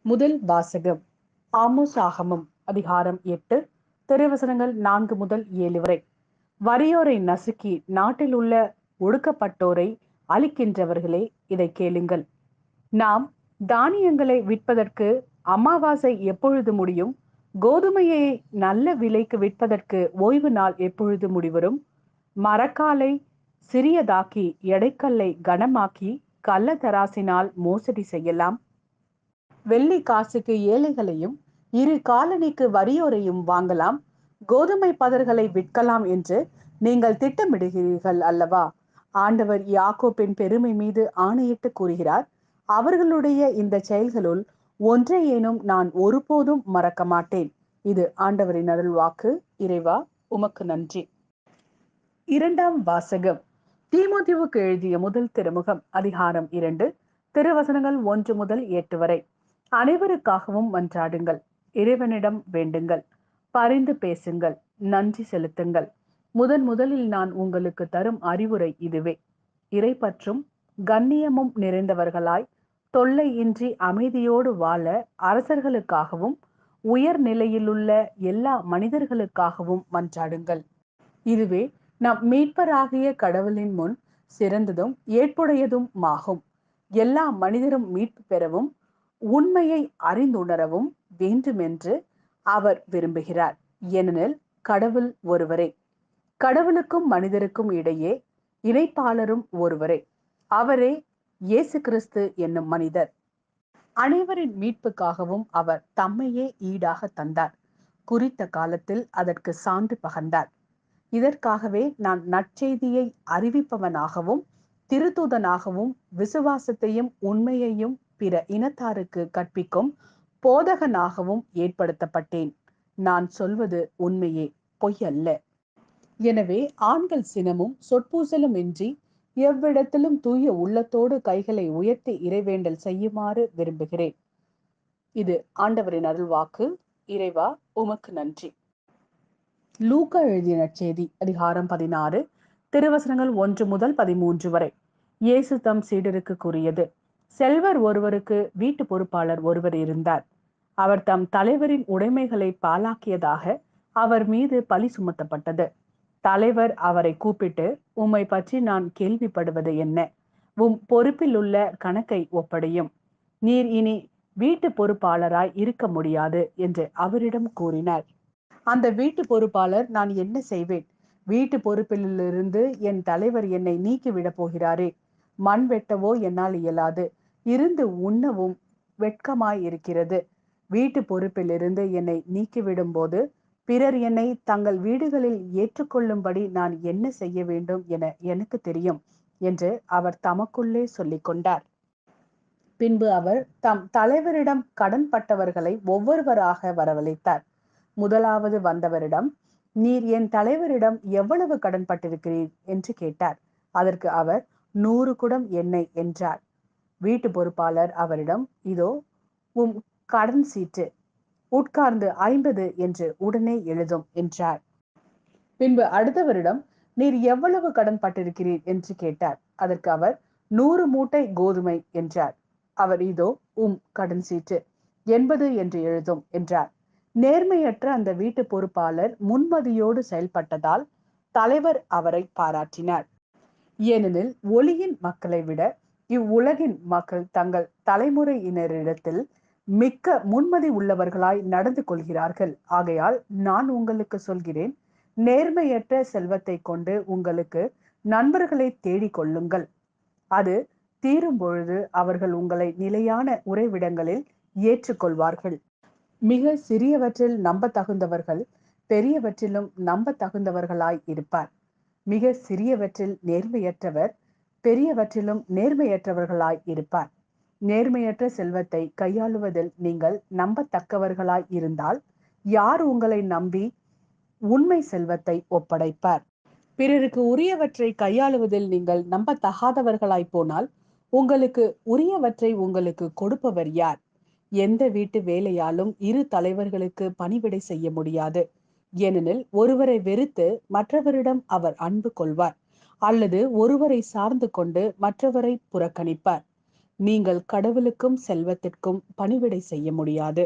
முதல் வாசகம் ஆமோஸ் ஆகமம் அதிகாரம் 8 திருவசனங்கள் 4 முதல் 7 வரை. வறியோரை நசுக்கி நாட்டில் உள்ள ஒடுக்கப்பட்டோரை அழிக்கின்றவர்களே, இதை கேளுங்கள். நாம் தானியங்களை விற்பதற்கு அமாவாசை எப்பொழுது முடியும்? கோதுமையை நல்ல விலைக்கு விற்பதற்கு ஓய்வு நாள் எப்பொழுது முடிவரும்? மரக்காலை சிறியதாக்கி எடைக்கல்லை கனமாக்கி கள்ளத்தராசினால் மோசடி செய்யலாம். வெள்ளி காசுக்கு ஏழைகளையும் 2 காலணிக்கு வறியோரையும் வாங்கலாம். கோதுமை பதர்களை விற்கலாம் என்று நீங்கள் திட்டமிடுகிறீர்கள் அல்லவா? ஆண்டவர் யாக்கோப்பின் பெருமை மீது ஆணையிட்டு கூறுகிறார், அவர்களுடைய இந்த செயல்களுள் ஒன்றையேனும் நான் ஒருபோதும் மறக்க மாட்டேன். இது ஆண்டவரின் அருள் வாக்கு. இறைவா, உமக்கு நன்றி. இரண்டாம் வாசகம் தீமோத்தேயுவுக்கு எழுதிய முதல் திருமுகம் அதிகாரம் 2 திருவசனங்கள் 1 முதல் 8 வரை. அனைவருக்காகவும் மன்றாடுங்கள், இறைவனிடம் வேண்டுங்கள், பரிந்து பேசுங்கள், நன்றி செலுத்துங்கள். முதலில் நான் உங்களுக்கு தரும் அறிவுரை இதுவே: இறைப்பற்றும் கண்ணியமும் நிறைந்தவர்களாய் தொல்லையின்றி அமைதியோடு வாழ அரசர்களுக்காகவும் உயர் நிலையிலுள்ள எல்லா மனிதர்களுக்காகவும் மன்றாடுங்கள். இதுவே நம் மீட்பராகிய கடவுளின் முன் சிறந்ததும் ஏற்புடையதும் ஆகும். எல்லா மனிதரும் மீட்பு பெறவும் உண்மையை அறிந்துணரவும் வேண்டுமென்று அவர் விரும்புகிறார். ஏனெனில் கடவுள் ஒருவரே, கடவுளுக்கும் மனிதருக்கும் இடையே இணைப்பாளரும் ஒருவரே, அவரே இயேசு கிறிஸ்து என்னும் மனிதர். அனைவரின் மீட்புக்காகவும் அவர் தம்மையே ஈடாக தந்தார். குறித்த காலத்தில் அதற்கு சான்று பகர்ந்தார். இதற்காகவே நான் நற்செய்தியை அறிவிப்பவனாகவும் திருத்தூதனாகவும் விசுவாசத்தையும் உண்மையையும் பிற இனத்தாருக்கு கற்பிக்கும் போதகனாகவும் ஏற்படுத்தப்பட்டேன். நான் சொல்வது உண்மையே, பொய்யல்ல. எனவே ஆண்கள் சினமும் சொற்பூசலும் இன்றி எவ்விடத்திலும் தூய உள்ளத்தோடு கைகளை உயர்த்தி இறைவேண்டல் செய்யுமாறு விரும்புகிறேன். இது ஆண்டவரின் அருள்வாக்கு. இறைவா, உமக்கு நன்றி. லூக்கா எழுதிய நற்செய்தி அதிகாரம் 16 திருவசனங்கள் 1 முதல் 13 வரை. இயேசு தம் சீடருக்கு கூறியது: செல்வர் ஒருவருக்கு வீட்டு பொறுப்பாளர் ஒருவர் இருந்தார். அவர் தம் தலைவரின் உடைமைகளை பாழாக்கியதாக அவர் மீது பழி சுமத்தப்பட்டது. தலைவர் அவரை கூப்பிட்டு, உம்மை பற்றி நான் கேள்விப்படுவது என்ன? உம் பொறுப்பில் உள்ள கணக்கை ஒப்படையும். நீர் இனி வீட்டு பொறுப்பாளராய் இருக்க முடியாது என்று அவரிடம் கூறினார். அந்த வீட்டு பொறுப்பாளர், நான் என்ன செய்வேன்? வீட்டு பொறுப்பிலிருந்து என் தலைவர் என்னை நீக்கிவிடப் போகிறாரே. மண் வெட்டவோ என்னால் இயலாது, இருந்து உண்ணவும் வெட்கமாய் இருக்கிறது. வீட்டு பொறுப்பிலிருந்து என்னை நீக்கிவிடும் போது பிறர் என்னை தங்கள் வீடுகளில் ஏற்றுக்கொள்ளும்படி நான் என்ன செய்ய வேண்டும் என எனக்கு தெரியும் என்று அவர் தமக்குள்ளே சொல்லிக் கொண்டார். பின்பு அவர் தம் தலைவரிடம் கடன்பட்டவர்களை ஒவ்வொருவராக வரவழைத்தார். முதலாவது வந்தவரிடம், நீர் என் தலைவரிடம் எவ்வளவு கடன்பட்டிருக்கிறீர் என்று கேட்டார். அதற்கு அவர் 100 குடம் எண்ணெய் என்றார். வீட்டு பொறுப்பாளர் அவரிடம், இதோ உம் கடன் சீட்டு, உட்கார்ந்து 50 என்று உடனே எழுதும் என்றார். பின்பு அடுத்தவரிடம், நீர் எவ்வளவு கடன் பட்டிருக்கிறீர் என்று கேட்டார். அதற்கு அவர் 100 மூட்டை கோதுமை என்றார். அவர், இதோ உம் கடன் சீட்டு, 80 என்று எழுதும் என்றார். நேர்மையற்ற அந்த வீட்டு பொறுப்பாளர் முன்மதியோடு செயல்பட்டதால் தலைவர் அவரை பாராட்டினார். ஏனெனில் ஒளியின் மக்களை விட இவ்வுலகின் மக்கள் தங்கள் தலைமுறையினரிடத்தில் மிக்க முன்மதி உள்ளவர்களாய் நடந்து கொள்கிறார்கள். ஆகையால் நான் உங்களுக்கு சொல்கிறேன், நேர்மையற்ற செல்வத்தை கொண்டு உங்களுக்கு நண்பர்களை தேடிக் கொள்ளுங்கள். அது தீரும் பொழுது அவர்கள் உங்களை நிலையான உறைவிடங்களில் ஏற்றுக்கொள்வார்கள். மிக சிறியவற்றில் நம்ப தகுந்தவர்கள் பெரியவற்றிலும் நம்ப தகுந்தவர்களாய் இருப்பார். மிக சிறியவற்றில் நேர்மையற்றவர் பெரியவற்றிலும் நேர்மையற்றவர்களாய் இருப்பார். நேர்மையற்ற செல்வத்தை கையாளுவதில் நீங்கள் நம்பத்தக்கவர்களாய் இருந்தால் யார் உங்களை நம்பி உண்மை செல்வத்தை ஒப்படைப்பார்? பிறருக்கு உரியவற்றை கையாளுவதில் நீங்கள் நம்பத்தகாதவர்களாய் போனால் உங்களுக்கு உரியவற்றை உங்களுக்கு கொடுப்பவர் யார்? எந்த வீட்டு வேலையாலும் 2 தலைவர்களுக்கு பணிவிடை செய்ய முடியாது. ஏனெனில் ஒருவரை வெறுத்து மற்றவரிடம் அவர் அன்பு கொள்வார், அல்லது ஒருவரை சார்ந்து கொண்டு மற்றவரை புறக்கணிப்பார். நீங்கள் கடவுளுக்கும் செல்வத்திற்கும் பணிவிடை செய்ய முடியாது.